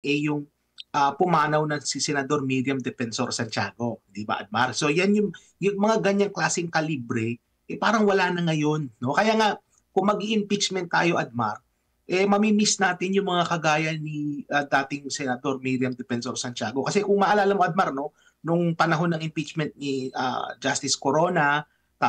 yung pumanaw na si Senador Miriam Defensor Santiago, di ba, Admar? So yan yung mga ganyang klaseng kalibre, parang wala na ngayon. No? Kaya nga, kung mag-impeachment tayo, Admar, mamimiss natin yung mga kagaya ni dating Senador Miriam Defensor Santiago. Kasi kung maalala mo, Admar, no, nung panahon ng impeachment ni Justice Corona,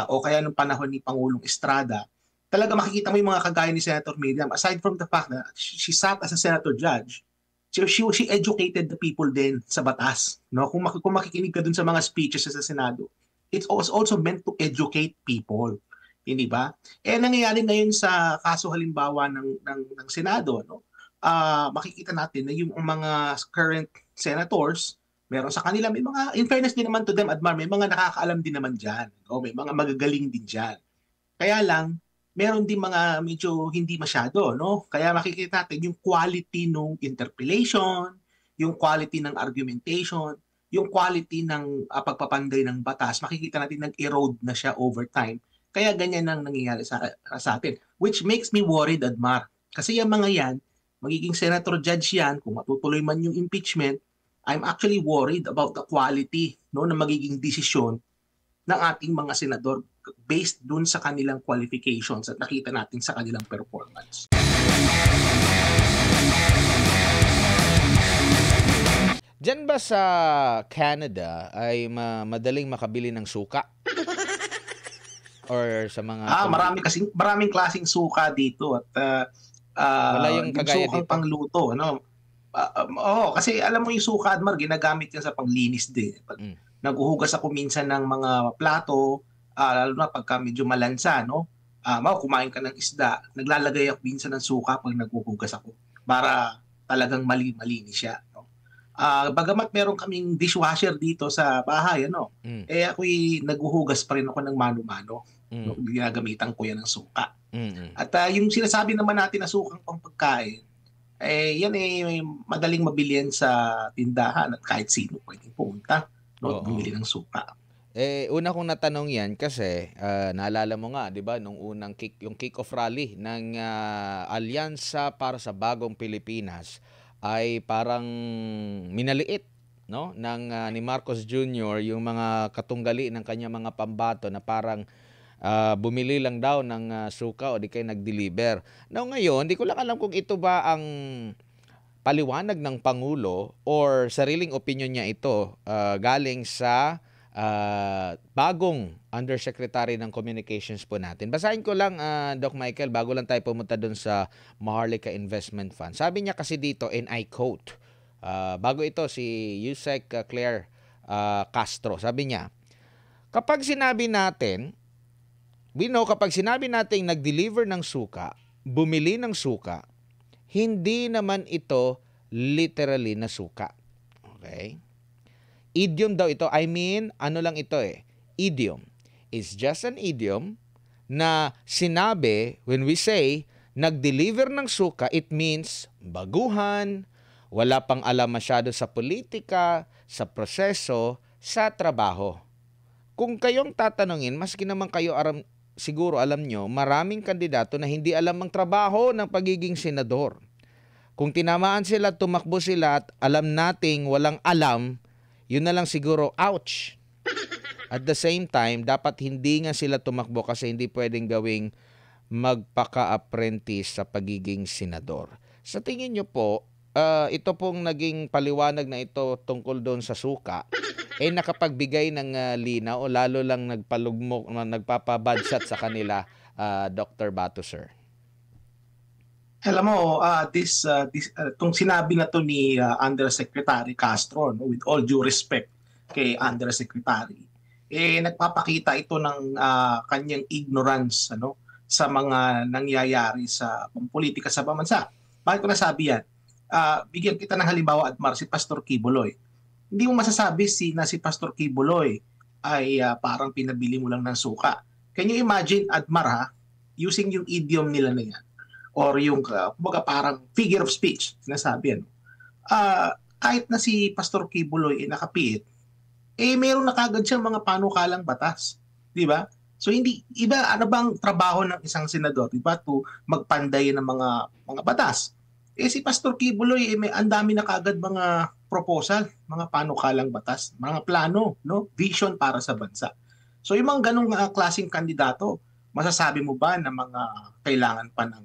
o kaya nung panahon ni Pangulong Estrada, talaga makikita mo yung mga kagaya ni Senator Miriam, aside from the fact na she sat as a senator judge, she educated the people din sa batas. No? Kung makikinig ka dun sa mga speeches sa Senado, it was also meant to educate people. Hindi ba? Nangyayari ngayon sa kaso halimbawa ng Senado, no? Makikita natin na yung mga current senators, meron sa kanila, may mga, in fairness din naman to them, Admar, may mga nakakaalam din naman dyan. No? May mga magagaling din dyan. Kaya lang, meron din mga medyo hindi masyado, no? Kaya makikita natin yung quality ng interpellation, yung quality ng argumentation, yung quality ng pagpapanday ng batas, makikita natin nag-erode na siya over time. Kaya ganyan ang nangyayari sa atin. Which makes me worried, Admar. Kasi yung mga yan, magiging senator judge yan, kung matutuloy man yung impeachment, I'm actually worried about the quality, no, na magiging desisyon ng ating mga senador based dun sa kanilang qualifications at nakita natin sa kanilang performance. Diyan ba sa Canada ay madaling makabili ng suka? Or sa mga maraming klaseng suka dito at wala yung kagaya sukang dito pangluto, no? Kasi alam mo yung suka, Admar, ginagamit yan sa panglinis din. Pag naghuhugas ako minsan ng mga plato, lalo na pagka medyo malansa, no? Kumain ka ng isda, naglalagay ako minsan ng suka pag naghuhugas ako para talagang malinis siya, no? Bagamat meron kaming dishwasher dito sa bahay, ano? Ako'y naghuhugas pa rin ako ng mano-mano. No? Ginagamitan ko yan ng suka. At yung sinasabi naman natin na sukang pangpagkain, yan madaling mabilihan sa tindahan at kahit sino pwedeng pumunta, no? Bumili ng suka. Una kong natanong yan kasi naalala mo nga, 'di ba, nung unang kick-off rally ng Alyansa para sa Bagong Pilipinas ay parang minaliit, no, ng ni Marcos Jr. yung mga katunggali ng kanya mga pambato na parang bumili lang daw ng suka o di kaya nag-deliver. Now ngayon, di ko lang alam kung ito ba ang paliwanag ng Pangulo or sariling opinion niya ito galing sa bagong Undersecretary ng Communications po natin. Basahin ko lang, Doc Michael, bago lang tayo pumunta doon sa Maharlika Investment Fund. Sabi niya kasi dito, and I quote, bago ito si Yusek Claire Castro, sabi niya, kapag sinabi natin nag-deliver ng suka, bumili ng suka, hindi naman ito literally na suka. Okay? Idiom daw ito. I mean, ano lang ito idiom. It's just an idiom na sinabi, when we say, nag-deliver ng suka, it means baguhan, wala pang alam masyado sa politika, sa proseso, sa trabaho. Kung kayong tatanungin, maski naman kayo siguro alam nyo, maraming kandidato na hindi alam ang trabaho ng pagiging senador. Kung tinamaan sila, tumakbo sila at alam nating walang alam, yun na lang siguro, ouch. At the same time, dapat hindi nga sila tumakbo kasi hindi pwedeng gawing magpaka-apprentice sa pagiging senador. Sa tingin nyo po, ito pong naging paliwanag na ito tungkol doon sa suka, nakapagbigay ng linaw o lalo lang nagpalugmok, nagpapa-bad shot sa kanila, Dr. Bato, sir? Alam mo, itong sinabi na to ni Undersecretary Castro, no, with all due respect kay Undersecretary, nagpapakita ito ng kanyang ignorance, ano, sa mga nangyayari sa politika sa bansa. Bakit ko nasabi yan? Bigyan kita ng halimbawa, Admar, si Pastor Kibuloy. Hindi mo masasabi na si Pastor Kibuloy ay parang pinabili mo lang ng suka. Can you imagine, Admar, using yung idiom nila na yan, or yung parang figure of speech, sinasabi, ano? Kahit na si Pastor Kibuloy nakapiit, meron na kagad siyang mga panukalang batas. Di ba? So hindi, ano bang trabaho ng isang senador? Di ba? To magpanday ng mga batas. Si Pastor Kibuloy, may ang dami na kaagad mga proposal, mga panukalang batas, mga plano, no? Vision para sa bansa. So yung mga ganong klaseng kandidato, masasabi mo ba na mga kailangan pa ng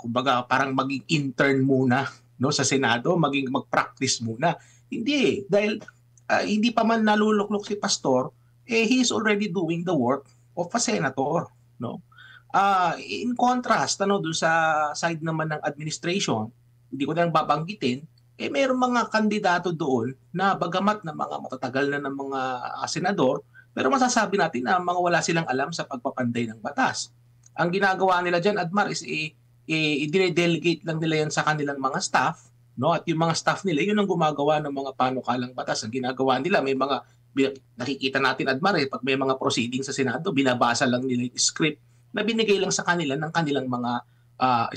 kumbaga parang maging intern muna, no, sa Senado, maging mag-practice muna? Hindi dahil hindi pa man naluluklok si Pastor, he is already doing the work of a senator, no? In contrast, doon sa side naman ng administration, hindi ko na lang babanggitin, mayroong mga kandidato doon na bagamat na mga matatagal na ng mga senador, pero masasabi natin na mga wala silang alam sa pagpapanday ng batas. Ang ginagawa nila dyan, Admar, is i-delegate lang nila yan sa kanilang mga staff, no? At yung mga staff nila, yun ang gumagawa ng mga panukalang batas. Ang ginagawa nila, may mga nakikita natin, Admar, pag may mga proceedings sa Senado, binabasa lang nila yung script na binigay lang sa kanila ng kanilang mga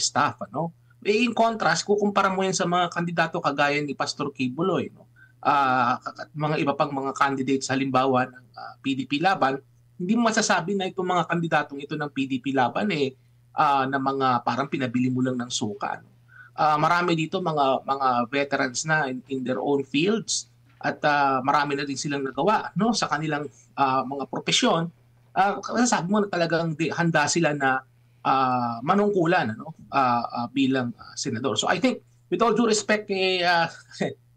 staff, ano? In contrast, kukumpara mo yan sa mga kandidato kagaya ni Pastor Kibuloy, no? At mga iba pang mga candidates halimbawa ng PDP Laban, hindi mo masasabi na itong mga kandidatong ito ng PDP Laban na mga parang pinabili mo lang ng suka, no? Marami dito mga veterans na in their own fields at marami na din silang nagawa, no, sa kanilang mga profesyon. Masasabi mo na talagang handa sila na manungkulan, ano, bilang senador. So I think with all due respect kay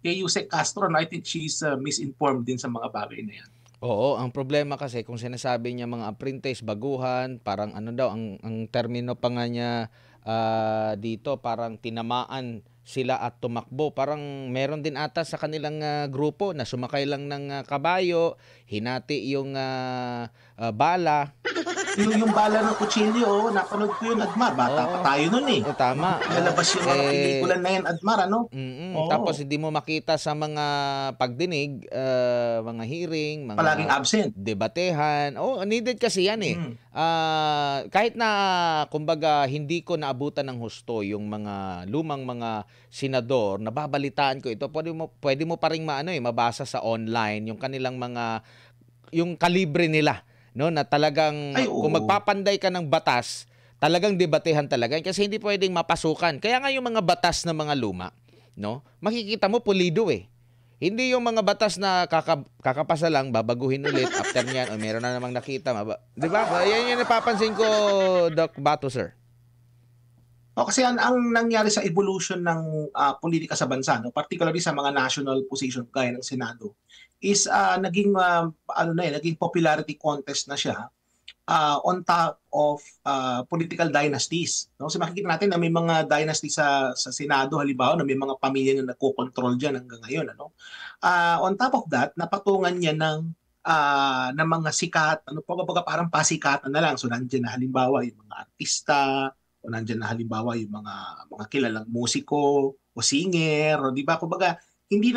Yusek Castro, no, I think she's misinformed din sa mga bagay na yan. Oo, ang problema kasi kung sinasabi niya mga apprentice, baguhan, parang ano daw, ang termino pa nga niya dito, parang tinamaan sila at tumakbo. Parang meron din ata sa kanilang grupo na sumakay lang ng kabayo, hinati yung bala. Yung bala ng kutsilyo, napanood ko yun, Admar. Bata pa tayo nun eh. Tama. Lalabas yung mga pelikula na yan, Admar, ano? Tapos hindi mo makita sa mga pagdinig, mga hearing, mga palaging absent. Debatehan. Needed kasi yan eh. Kahit na, kumbaga, hindi ko naabutan ng husto yung mga lumang mga senador, nababalitaan ko ito. Pwede mo pa rin mabasa sa online yung kanilang yung kalibre nila. No, na talagang kung magpapanday ka ng batas, talagang debatehan talaga kasi hindi pwedeng mapasukan. Kaya nga yung mga batas na mga luma, no? Makikita mo pulido eh. Hindi yung mga batas na kakapasa lang, babaguhin ulit after niyan o meron na namang nakita, 'di ba? Yan yung napapansin ko, Doc Bato, sir. Kasi ang nangyari sa evolution ng politika sa bansa, no, particularly sa mga national position gaya ng Senado, is naging naging popularity contest na siya on top of political dynasties, no? So makikita natin na may mga dynasty sa Senado halimbawa na may mga pamilya na nagko-control diyan hanggang ngayon, ano. On top of that, napatungan niya ng mga sikat, parang pasikatan na lang. So nandiyan na halimbawa yung mga artista, o nandiyan na halimbawa yung mga kilalang musiko o singer, o di ba? Kumbaga, hindi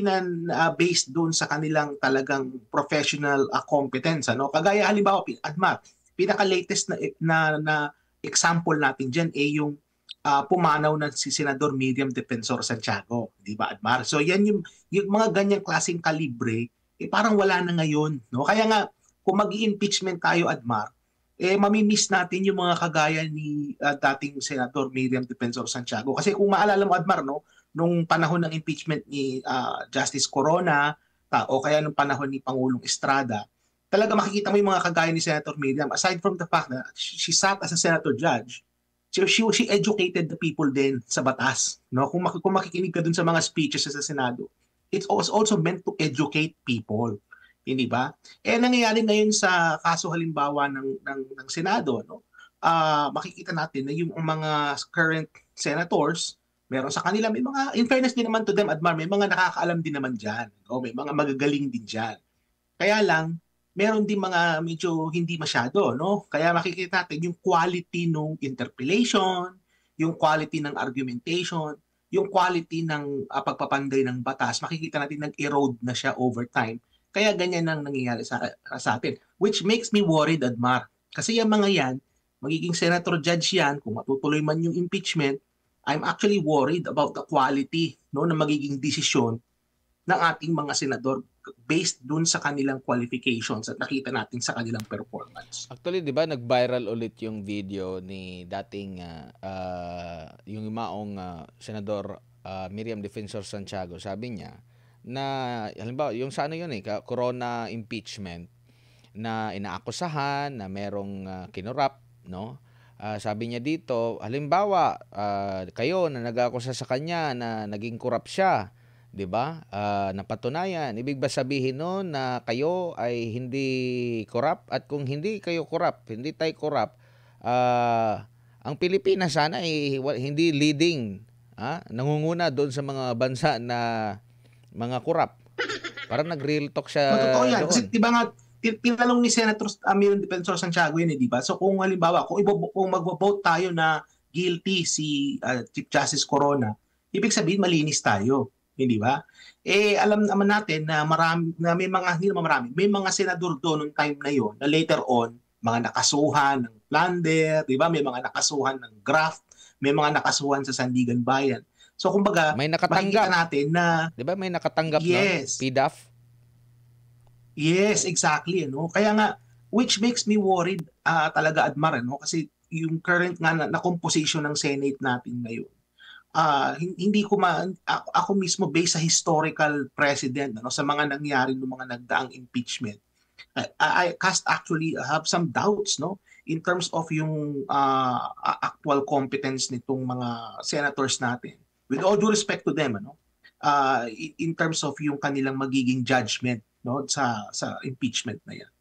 na based doon sa kanilang talagang professional competence, ano? Kagaya halimbawa, Admar, pinaka-latest na example natin diyan yung pumanaw na si Senador Miriam Defensor Santiago, di ba, Admar? So yan yung mga ganyang klaseng kalibre, parang wala na ngayon, no? Kaya nga kung mag-i-impeachment tayo, Admar, mamimiss natin yung mga kagaya ni dating Senador Miriam Defensor Santiago. Kasi kung maalala mo, Admar, no, nung panahon ng impeachment ni Justice Corona o kaya nung panahon ni Pangulong Estrada, talaga makikita mo yung mga kagaya ni Senator Miriam. Aside from the fact na she sat as a senator judge, she educated the people din sa batas. No? Kung makikinig ka dun sa mga speeches sa Senado, it was also meant to educate people. Hindi ba? Nangyayari ngayon sa kaso halimbawa ng Senado, no? Makikita natin na yung mga current senators, meron sa kanila, may mga, in fairness din naman to them, Admar, may mga nakakaalam din naman dyan. No? May mga magagaling din dyan. Kaya lang, meron din mga medyo hindi masyado, no? Kaya makikita natin yung quality ng interpellation, yung quality ng argumentation, yung quality ng pagpapanday ng batas, makikita natin nag-erode na siya over time. Kaya ganyan ang nangyayari sa atin. Which makes me worried, Admar. Kasi yung mga yan, magiging senator judge yan, kung matutuloy man yung impeachment, I'm actually worried about the quality, no, na magiging desisyon ng ating mga senador based dun sa kanilang qualifications at nakita natin sa kanilang performance. Actually, 'di ba, nag-viral ulit yung video ni dating yung yumaong Senador Miriam Defensor Santiago. Sabi niya na halimbawa yung sa ano yun corona impeachment na inaakusahan na merong kinurap, no? Sabi niya dito, halimbawa kayo na nag-aakusa sa kanya na naging kurap siya, 'di ba? Napatunayan, ibig ba sabihin noon na kayo ay hindi korap? At kung hindi kayo korap, hindi tayo korap, ang Pilipinas sana ay hindi leading, nangunguna doon sa mga bansa na mga korap. Parang nag-real talk siya Totoo yan. doon. Kasi di ba nga, tinanong ni Senator Miriam Defensor Santiago yun, di ba? So kung halimbawa, kung magvo-vote tayo na guilty si Chief Justice Corona, ibig sabihin malinis tayo, hindi ba? Alam naman natin na may mga, hindi naman marami, may mga senador doon noong time na yon na later on, mga nakasuhan ng plunder, di ba? May mga nakasuhan ng graft, may mga nakasuhan sa Sandigan Bayan. So kumbaga, May makikita nakatanggap, natin na 'di ba? May nakatanggap noon, yes, PDAF. yes, exactly, ano. Kaya nga, which makes me worried talaga, Admar, ano, kasi yung current nga na composition ng Senate natin ngayon, hindi ko ako mismo based sa historical precedent, ano, sa mga nangyari ng mga nagdaang impeachment, I actually have some doubts, no, in terms of yung actual competence nitong mga senators natin. With all due respect to them, ano, in terms of yung kanilang magiging judgment, no, sa impeachment na yan.